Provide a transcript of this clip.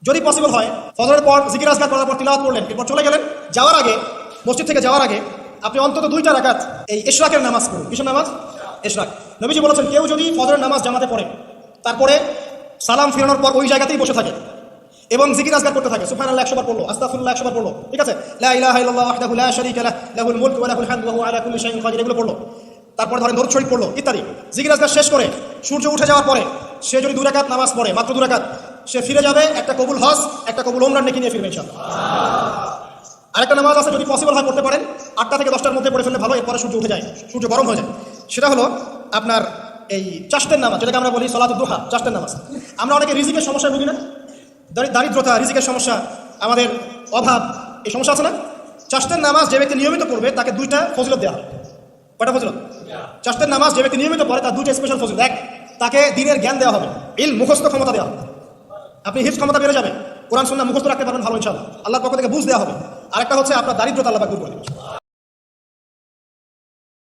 যদি পসিবল হয় ফজরের পর জিকির আজকার করার পর তিলাওয়াত করলেন, এরপর চলে গেলেন, যাওয়ার আগে মসজিদ থেকে যাওয়ার আগে আপনি অন্তত 2টা রাকাত এই ইশরাকের নামাজ পড়ুন। কিসের নামাজ? ইশরাক। নবীজি বলেছেন কেউ যদি ফজরের নামাজ জামাতে পড়ে তারপরে সালাম ফিরানোর পর ওই জায়গাতেই বসে থাকে এবং জিকির আজকার করতে থাকে, সুবহানাল্লাহ 100 বার পড়লো, আস্তাগফিরুল্লাহ 100 বার পড়লো, ঠিক আছে, লা ইলাহা ইল্লাল্লাহ ওয়াহদাহু লা শারীকা লাহু লাহুল মুলকু ওয়া লাহুল হামদু ওয়া হুয়া আলা কুল্লি শাইইন কাদির, এগুলো পড়লো, তারপর ধরেন দরুদ শরীফ পড়লো ইত্যাদি। জিকির আজকার শেষ করে সূর্য উঠে যাওয়ার পরে সে যদি 2 রাকাত নামাজ পড়ে, মাত্র 2 রাকাত, সে ফিরে যাবে একটা কবুল হজ, একটা কবুল ওমরার নেকি নিয়ে ফিরবে ইনশাআল্লাহ। আরেকটা নামাজ আছে, যদি পসিবল হয় পড়তে পারেন, 8টা থেকে 10টার মধ্যে পড়ে ফেললে ভালো, এরপরে সূর্য উঠে যায়, সূর্য গরম হয়ে যায়। সেটা হলো আপনার এই চাষতের নামাজ, যেটাকে আমরা বলি সলাতুদ দুহা, চাষতের নামাজ। আমরা অনেকে রিজিকের সমস্যায় ভুগি না, দারিদ্রতা, রিজিকের সমস্যা, আমাদের অভাব, এই সমস্যা আছে না? চাষতের নামাজ যে ব্যক্তি নিয়মিত পড়বে তাকে 2টা ফজিলত দেওয়া হয়। কয়টা ফজিলত? চাষতের নামাজ যে ব্যক্তি নিয়মিত পড়ে তার 2টা স্পেশাল ফজিলত। এক, তাকে দ্বীনের জ্ঞান দেওয়া হবে, ইলম মুখস্থ ক্ষমতা দেওয়া হবে, আপনি হিফজ ক্ষমতা বেড়ে যাবে, কোরআন সুন্নাহ মুখস্থ রাখতে পারবেন ভালো ইনশাআল্লাহ, আল্লাহর পক্ষ থেকে বুঝ দেওয়া হবে। আরেকটা হচ্ছে আপনার দারিদ্রতা আল্লাহ পাক দূর করে দেবেন।